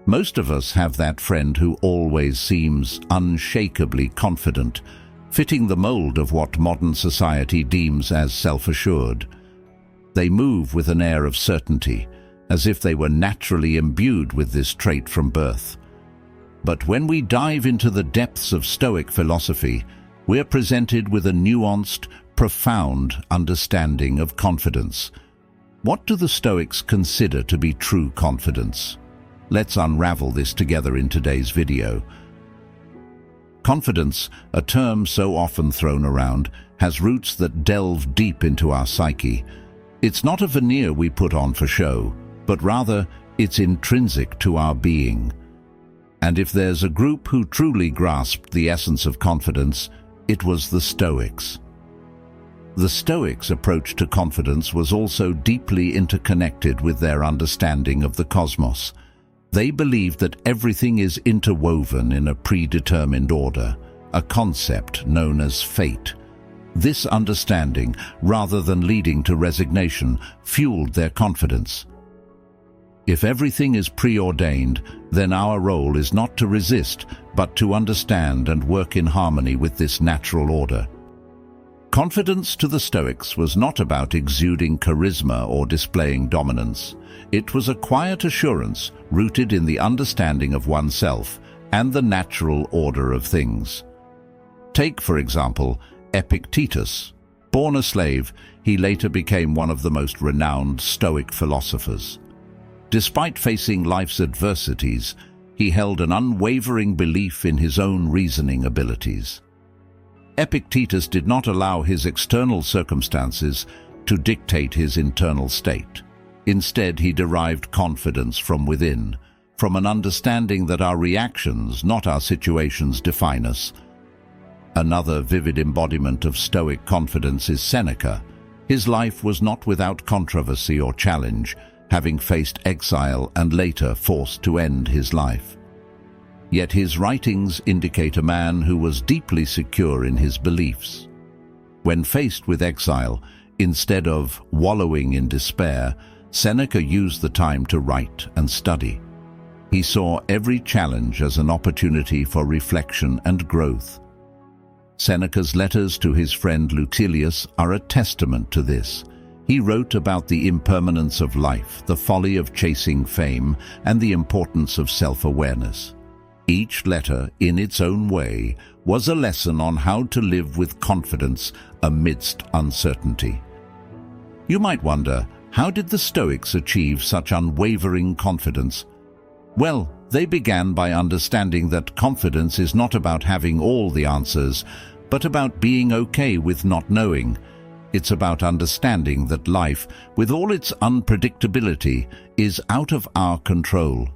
Most of us have that friend who always seems unshakably confident, fitting the mold of what modern society deems as self-assured. They move with an air of certainty, as if they were naturally imbued with this trait from birth. But when we dive into the depths of Stoic philosophy, we're presented with a nuanced, profound understanding of confidence. What do the Stoics consider to be true confidence? Let's unravel this together in today's video. Confidence, a term so often thrown around, has roots that delve deep into our psyche. It's not a veneer we put on for show, but rather it's intrinsic to our being. And if there's a group who truly grasped the essence of confidence, it was the Stoics. The Stoics' approach to confidence was also deeply interconnected with their understanding of the cosmos. They believed that everything is interwoven in a predetermined order, a concept known as fate. This understanding, rather than leading to resignation, fueled their confidence. If everything is preordained, then our role is not to resist, but to understand and work in harmony with this natural order. Confidence to the Stoics was not about exuding charisma or displaying dominance. It was a quiet assurance rooted in the understanding of oneself and the natural order of things. Take, for example, Epictetus. Born a slave, he later became one of the most renowned Stoic philosophers. Despite facing life's adversities, he held an unwavering belief in his own reasoning abilities. Epictetus did not allow his external circumstances to dictate his internal state. Instead, he derived confidence from within, from an understanding that our reactions, not our situations, define us. Another vivid embodiment of Stoic confidence is Seneca. His life was not without controversy or challenge, having faced exile and later forced to end his life. Yet his writings indicate a man who was deeply secure in his beliefs. When faced with exile, instead of wallowing in despair, Seneca used the time to write and study. He saw every challenge as an opportunity for reflection and growth. Seneca's letters to his friend Lucilius are a testament to this. He wrote about the impermanence of life, the folly of chasing fame, and the importance of self-awareness. Each letter, in its own way, was a lesson on how to live with confidence amidst uncertainty. You might wonder, how did the Stoics achieve such unwavering confidence? Well, they began by understanding that confidence is not about having all the answers, but about being okay with not knowing. It's about understanding that life, with all its unpredictability, is out of our control.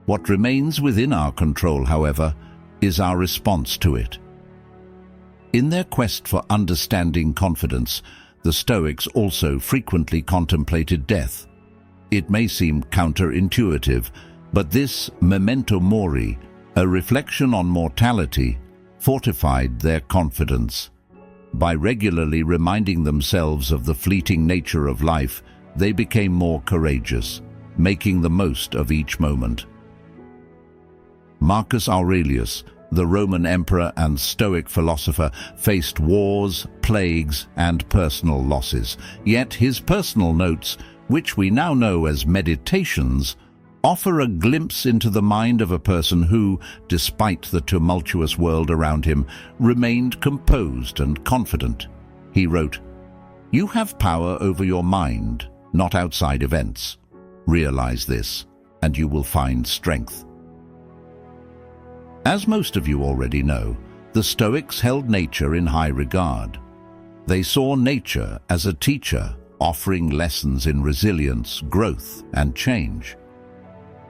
What remains within our control, however, is our response to it. In their quest for understanding confidence, the Stoics also frequently contemplated death. It may seem counterintuitive, but this memento mori, a reflection on mortality, fortified their confidence. By regularly reminding themselves of the fleeting nature of life, they became more courageous, making the most of each moment. Marcus Aurelius, the Roman emperor and Stoic philosopher, faced wars, plagues, and personal losses. Yet his personal notes, which we now know as meditations, offer a glimpse into the mind of a person who, despite the tumultuous world around him, remained composed and confident. He wrote, "You have power over your mind, not outside events. Realize this, and you will find strength." As most of you already know, the Stoics held nature in high regard. They saw nature as a teacher, offering lessons in resilience, growth, and change.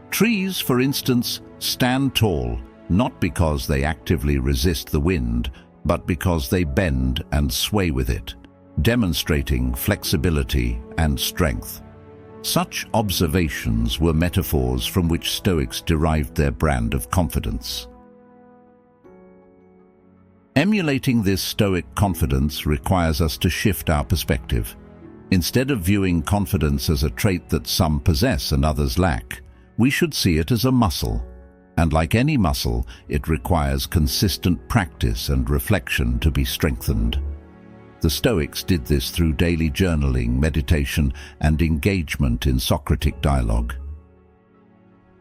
Trees, for instance, stand tall, not because they actively resist the wind, but because they bend and sway with it, demonstrating flexibility and strength. Such observations were metaphors from which Stoics derived their brand of confidence. Emulating this Stoic confidence requires us to shift our perspective. Instead of viewing confidence as a trait that some possess and others lack, We should see it as a muscle, and like any muscle, it requires consistent practice and reflection to be strengthened. The Stoics did this through daily journaling, meditation, and engagement in Socratic dialogue.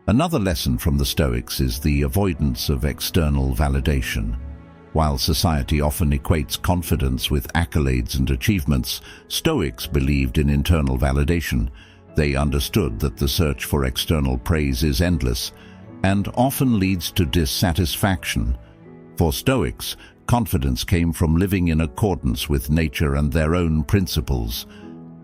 Another lesson from the Stoics is the avoidance of external validation. While society often equates confidence with accolades and achievements, Stoics believed in internal validation. They understood that the search for external praise is endless and often leads to dissatisfaction. For Stoics, confidence came from living in accordance with nature and their own principles.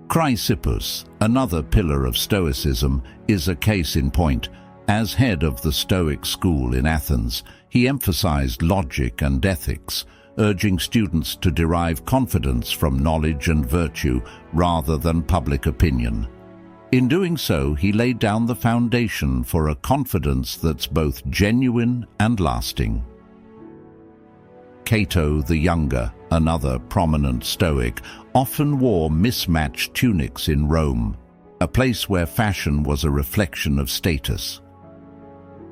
Chrysippus, another pillar of Stoicism, is a case in point. As head of the Stoic school in Athens, he emphasized logic and ethics, urging students to derive confidence from knowledge and virtue rather than public opinion. In doing so, he laid down the foundation for a confidence that's both genuine and lasting. Cato the Younger, another prominent Stoic, often wore mismatched tunics in Rome, a place where fashion was a reflection of status.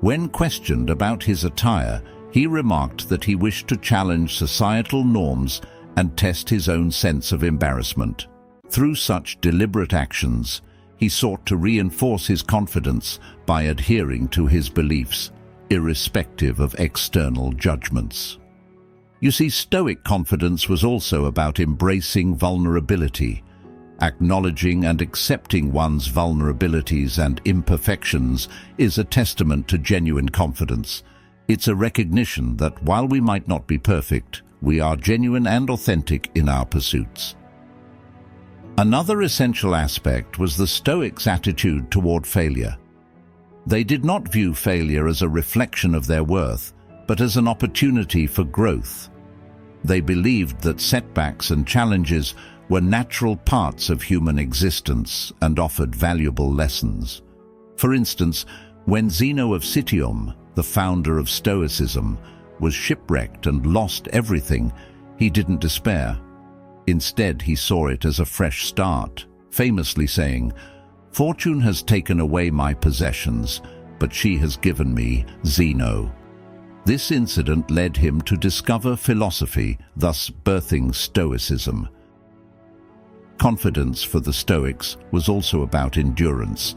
When questioned about his attire, he remarked that he wished to challenge societal norms and test his own sense of embarrassment. Through such deliberate actions, he sought to reinforce his confidence by adhering to his beliefs, irrespective of external judgments. You see, Stoic confidence was also about embracing vulnerability. Acknowledging and accepting one's vulnerabilities and imperfections is a testament to genuine confidence. It's a recognition that while we might not be perfect, we are genuine and authentic in our pursuits. Another essential aspect was the Stoics' attitude toward failure. They did not view failure as a reflection of their worth, but as an opportunity for growth. They believed that setbacks and challenges were natural parts of human existence and offered valuable lessons. For instance, when Zeno of Citium, the founder of Stoicism, was shipwrecked and lost everything, he didn't despair. Instead, he saw it as a fresh start, famously saying, "Fortune has taken away my possessions, but she has given me Zeno." This incident led him to discover philosophy, thus birthing Stoicism. Confidence for the Stoics was also about endurance.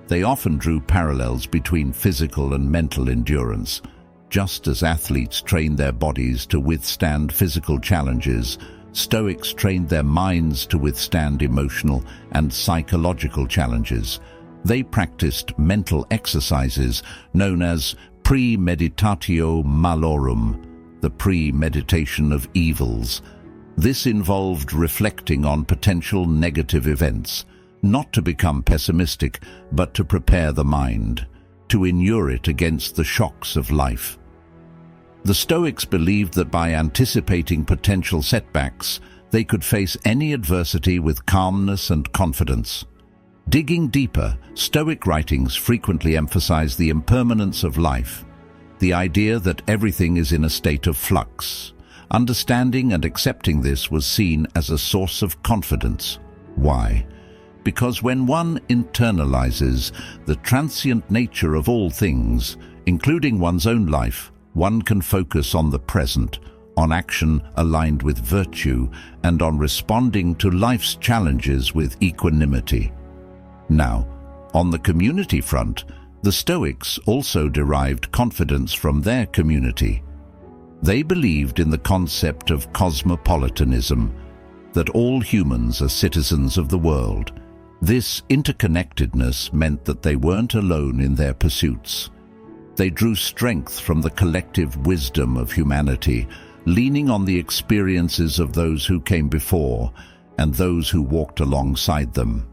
They often drew parallels between physical and mental endurance. Just as athletes train their bodies to withstand physical challenges, Stoics trained their minds to withstand emotional and psychological challenges. They practiced mental exercises known as premeditatio malorum, the premeditation of evils. This involved reflecting on potential negative events, not to become pessimistic, but to prepare the mind, to inure it against the shocks of life. The Stoics believed that by anticipating potential setbacks, they could face any adversity with calmness and confidence. Digging deeper, Stoic writings frequently emphasize the impermanence of life, the idea that everything is in a state of flux. Understanding and accepting this was seen as a source of confidence. Why? Because when one internalizes the transient nature of all things, including one's own life, one can focus on the present, on action aligned with virtue, and on responding to life's challenges with equanimity. Now, on the community front, the Stoics also derived confidence from their community. They believed in the concept of cosmopolitanism, that all humans are citizens of the world. This interconnectedness meant that they weren't alone in their pursuits. They drew strength from the collective wisdom of humanity, leaning on the experiences of those who came before and those who walked alongside them.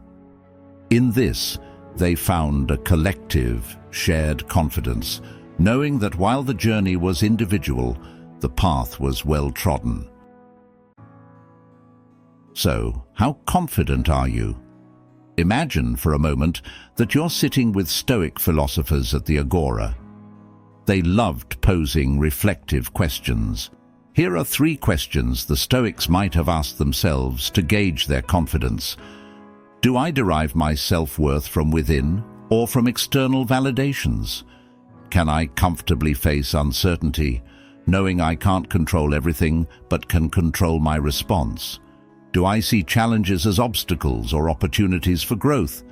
In this, they found a collective, shared confidence, knowing that while the journey was individual, the path was well-trodden. So, how confident are you? Imagine for a moment that you're sitting with Stoic philosophers at the Agora. They loved posing reflective questions. Here are 3 questions the Stoics might have asked themselves to gauge their confidence. Do I derive my self-worth from within or from external validations? Can I comfortably face uncertainty, knowing I can't control everything but can control my response? Do I see challenges as obstacles or opportunities for growth?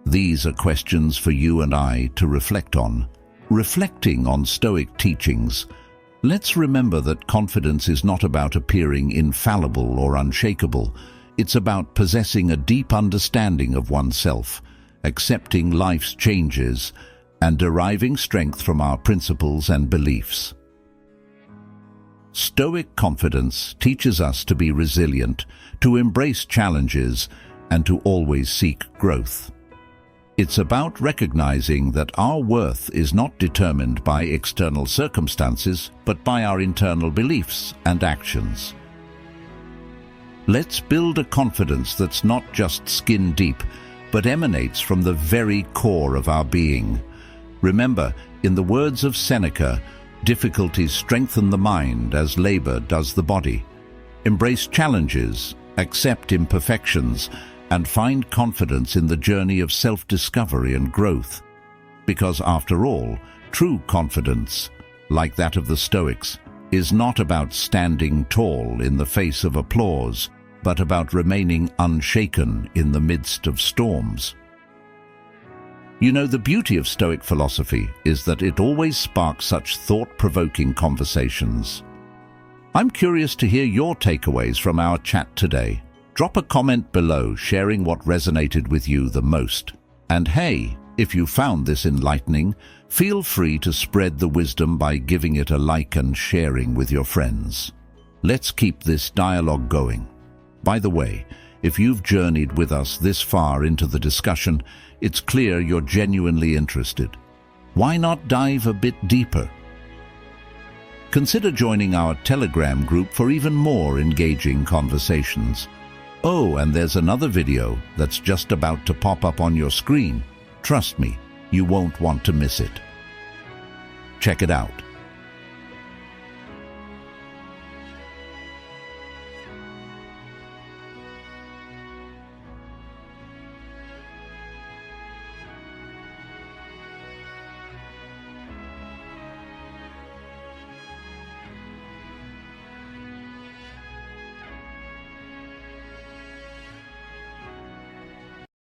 These are questions for you and I to reflect on. Reflecting on Stoic teachings, let's remember that confidence is not about appearing infallible or unshakable. It's about possessing a deep understanding of oneself, accepting life's changes, and deriving strength from our principles and beliefs. Stoic confidence teaches us to be resilient, to embrace challenges, and to always seek growth. It's about recognizing that our worth is not determined by external circumstances, but by our internal beliefs and actions. Let's build a confidence that's not just skin deep, but emanates from the very core of our being. Remember, in the words of Seneca, difficulties strengthen the mind as labor does the body. Embrace challenges, accept imperfections, and find confidence in the journey of self-discovery and growth. Because after all, true confidence, like that of the Stoics, is not about standing tall in the face of applause, but about remaining unshaken in the midst of storms. You know, the beauty of Stoic philosophy is that it always sparks such thought-provoking conversations. I'm curious to hear your takeaways from our chat today. Drop a comment below sharing what resonated with you the most. And hey, if you found this enlightening, feel free to spread the wisdom by giving it a like and sharing with your friends. Let's keep this dialogue going. By the way, if you've journeyed with us this far into the discussion, it's clear you're genuinely interested. Why not dive a bit deeper? Consider joining our Telegram group for even more engaging conversations. Oh, and there's another video that's just about to pop up on your screen. Trust me, you won't want to miss it. Check it out.